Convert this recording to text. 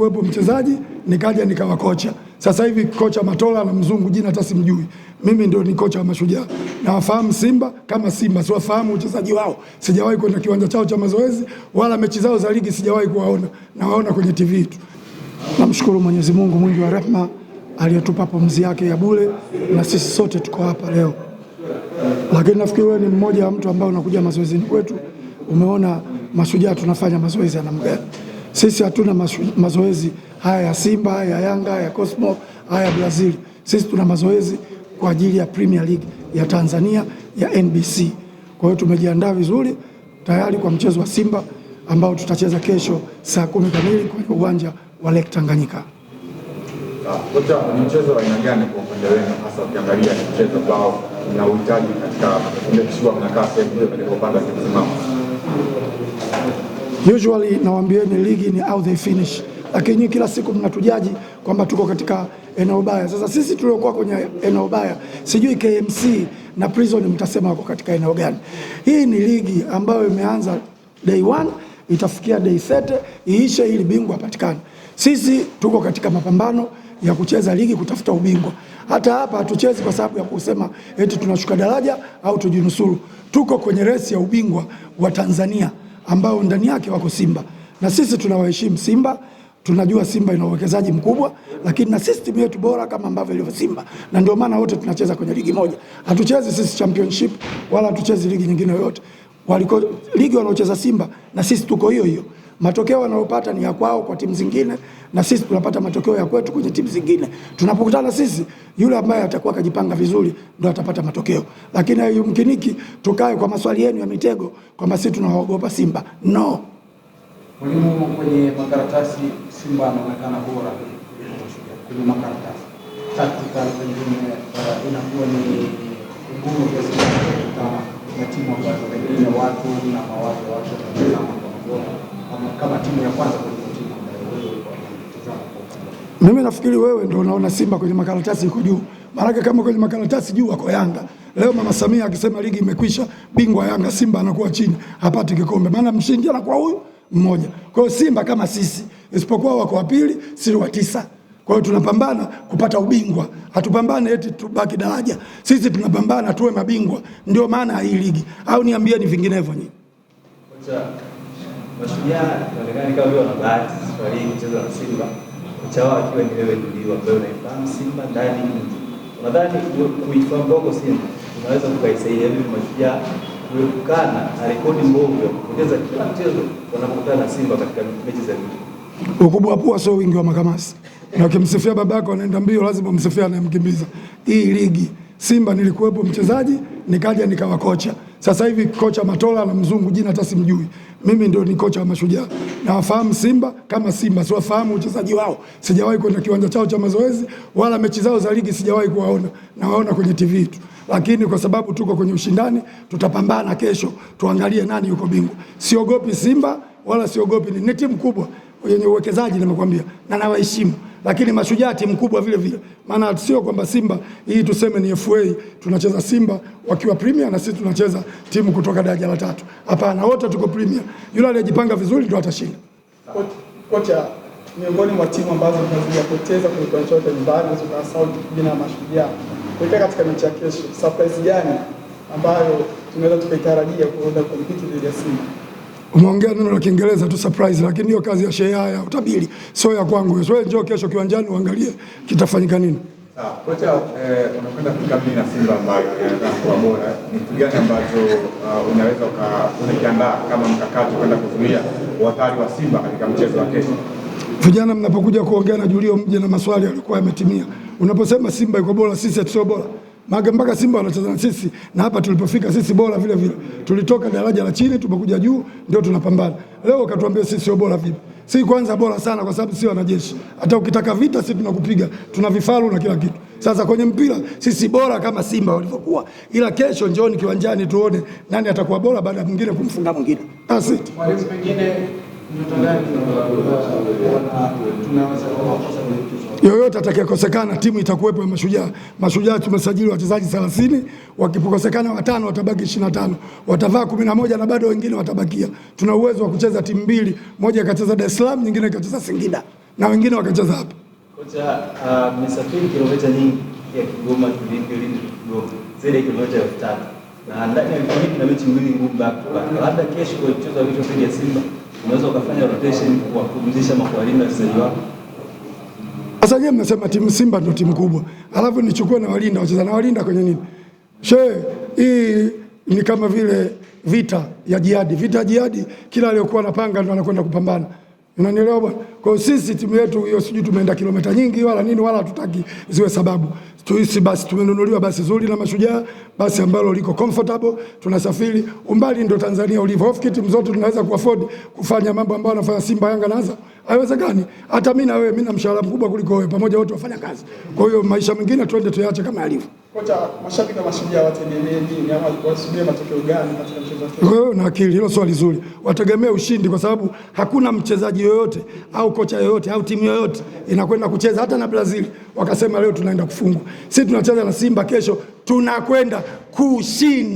nilikuwepo mchezaji, nikaja nikawa kocha. Sasa hivi kocha Matola na mzungu jina hata simjui. Mimi ndio ni kocha wa Mashujaa. Na wafahamu Simba kama Simba, siwafahamu uchezaji wao. Sijawahi kwenda kiwanja chao cha mazoezi wala mechi zao za ligi sijawahi kuwaona. Nawaona kwenye TV tu. Namshukuru Mwenyezi Mungu mwingi wa rehema aliyetupa pumzi yake ya bure na sisi sote tuko hapa leo. Lakini nafikiri wewe ni mmoja wa mtu ambao unakuja mazoezini kwetu, umeona Mashujaa tunafanya mazoezi ya namna gani. Sisi hatuna mazoezi haya ya Simba, haya ya Yanga, haya ya Cosmo, haya ya Brazil. Sisi tuna mazoezi kwa ajili ya Premier League ya Tanzania ya NBC. Kwa hiyo tumejiandaa vizuri tayari kwa mchezo wa Simba ambao tutacheza kesho saa 10 kamili kwenye uwanja wa Lake Tanganyika. Kocha, ni mchezo wa aina gani kwa upande wenu hasa ukiangalia ni mchezo ambao una uhitaji katika kuhakikisha mnakaa sehemu katika upande wa kisimamo? Usually nawaambieni ligi ni how they finish. Lakini kila siku mnatujaji kwamba tuko katika eneo baya. Sasa sisi tuliokuwa kwenye eneo baya, sijui KMC na Prison mtasema wako katika eneo gani. Hii ni ligi ambayo imeanza day 1, itafikia day 30, iishe ili bingwa apatikane. Sisi tuko katika mapambano ya kucheza ligi kutafuta ubingwa. Hata hapa hatuchezi kwa sababu ya kusema eti tunashuka daraja au tujinusuru. Tuko kwenye resi ya ubingwa wa Tanzania ambao ndani yake wako Simba. Na sisi tunawaheshimu Simba, tunajua Simba ina uwekezaji mkubwa, lakini na system yetu bora kama ambavyo ilivyo Simba. Na ndio maana wote tunacheza kwenye ligi moja. Hatuchezi sisi championship wala hatuchezi ligi nyingine yoyote. Waliko ligi wanaocheza Simba na sisi tuko hiyo hiyo. Matokeo wanayopata ni ya kwao kwa timu zingine na sisi tunapata matokeo ya kwetu kwenye timu zingine. Tunapokutana sisi, yule ambaye atakuwa kajipanga vizuri ndio atapata matokeo. Lakini hayumkiniki tukae kwa maswali yenu ya mitego kwamba sisi tunaogopa Simba. No. Mwalimu, kwenye makaratasi Simba anaonekana bora kwenye makaratasi. Tactical pengine inakuwa ni ngumu kiasi kama na timu ambazo pengine watu na mawazo watu wanatazama kama timu ya kwanza kwenye timu ambayo wewe unatazama kwa. Mimi nafikiri wewe ndio unaona Simba kwenye makaratasi iko juu. Maana kama kwenye makaratasi juu wako Yanga. Leo Mama Samia akisema ligi imekwisha, bingwa Yanga, Simba anakuwa chini, hapati kikombe. Maana mshindi anakuwa huyu mmoja. Kwa hiyo Simba kama sisi, isipokuwa wako wa pili, sisi wa 9. Kwa hiyo tunapambana kupata ubingwa. Hatupambane eti tubaki daraja. Sisi tunapambana tuwe mabingwa. Ndio maana hii ligi. Au niambieni vinginevyo nyinyi. Kocha, Mashujaa inaonekana kama vile wana bahati safari hii kucheza na Simba. Kocha wao akiwa ni wewe ndio ambaye unaifahamu Simba ndani nje. Unadhani kuifahamu boko Simba unaweza kukaisaidia vipi Mashujaa kuepukana na rekodi mbovu ya kupoteza kila mchezo wanapokutana na Simba katika mechi za ligi? Ukubwa wa pua sio wingi wa makamasi. Na ukimsifia babako anaenda mbio lazima umsifia anayemkimbiza. Hii ligi Simba nilikuwepo mchezaji, nikaja nikawa kocha. Sasa hivi kocha Matola na mzungu jina hata simjui. Mimi ndio ni kocha wa Mashujaa. Na wafahamu Simba kama Simba, siwafahamu uchezaji wao. Sijawahi kwenda kiwanja chao cha mazoezi wala mechi zao za ligi sijawahi kuwaona. Nawaona kwenye TV tu. Lakini kwa sababu tuko kwenye ushindani, tutapambana kesho, tuangalie nani yuko bingwa. Siogopi Simba wala siogopi, ni timu kubwa yenye uwekezaji nimekwambia, na nawaheshimu. Lakini Mashujaa timu kubwa vile vile. Maana sio kwamba Simba hii tuseme ni FA, tunacheza Simba wakiwa Premier na sisi tunacheza timu kutoka daraja la 3. Hapana, wote tuko Premier. Yule aliyejipanga vizuri ndio atashinda. Kocha, miongoni mwa timu ambazo tunazipoteza kwenye kiwanja cha nyumbani tunasahau jina la Mashujaa. Kwa katika mechi ya kesho, surprise gani ambayo tunaweza tukaitarajia kuona compete dhidi ya Simba? Umeongea neno la Kiingereza tu surprise, lakini hiyo kazi ya sheha ya utabiri sio ya kwangu. Wewe njoo kesho kiwanjani uangalie kitafanyika nini. Sawa. Kocha, unakwenda kukabili na Simba ambayo inakuwa bora. Ni kitu gani ambacho unaweza ukajiandaa kama mkakati kwenda kuzuia hatari wa Simba katika mchezo wa kesho? Vijana mnapokuja kuongea na Julio mje na maswali yalikuwa yametimia. Unaposema Simba iko bora, sisi sio bora. Mpaka Simba wanacheza na sisi, na hapa tulipofika sisi bora vile vile. Tulitoka daraja la chini tumekuja juu, ndio tunapambana. Leo ukatuambia sisi sio bora vipi? Sisi kwanza bora sana kwa sababu sisi wanajeshi. Hata ukitaka vita sisi tunakupiga. Tuna vifaru na kila kitu. Sasa kwenye mpira sisi bora kama Simba walivyokuwa. Ila kesho njooni kiwanjani tuone nani atakuwa bora baada ya mwingine kumfunga mwingine. Basi. Mwalimu, pengine ndio gani tunaweza kuwakosa yoyote atakayekosekana timu itakuwepo ya Mashujaa. Mashujaa tumesajili wachezaji 30, wakipokosekana 5 watabaki 25. Watavaa 11 na bado wengine watabakia. Tuna uwezo wa kucheza timu mbili, moja ikacheza Dar es Salaam, nyingine ikacheza Singida. na wengine wakacheza hapa. Kocha, mmesafiri kilomita nyingi ya Kigoma tulivyo lini Kigoma zaidi ya kilomita 3000 na ndani ya wiki hii na mechi mbili ngumu back to back. Labda kesho kwa mchezo wa kesho dhidi ya Simba unaweza ukafanya rotation kuwapumzisha makualinda wachezaji wako. Sasa nyinyi mnasema timu Simba ndio timu kubwa, alafu nichukue na walinda wacheza na walinda kwenye nini? Hii ni kama vile vita ya jihadi. Vita ya jihadi, kila aliyokuwa anapanga ndo anakwenda kupambana. Unanielewa bwana? Kwa hiyo sisi timu yetu hiyo sijui tumeenda kilomita nyingi wala nini wala hatutaki ziwe sababu. Tuisi basi tumenunuliwa basi zuri na Mashujaa, basi ambalo liko comfortable, tunasafiri. Umbali ndio Tanzania ulivyo. Hofu timu zote tunaweza kuafford kufanya mambo ambayo anafanya Simba, Yanga na Azam. Haiwezekani. Hata mimi na wewe, mimi na mshahara mkubwa kuliko wewe, pamoja wote wafanya kazi. Kwa hiyo maisha mengine twende tuyaache kama yalivyo. Kocha, mashabiki wa Mashujaa wategemee nini ama wasubiri matokeo gani katika mchezo wa kesho? Wewe na akili, hilo swali zuri. Wategemee ushindi kwa sababu hakuna mchezaji yoyote au kocha yoyote au timu yoyote inakwenda kucheza hata na Brazil wakasema leo tunaenda kufungwa. Sisi tunacheza na Simba kesho tunakwenda kushinda.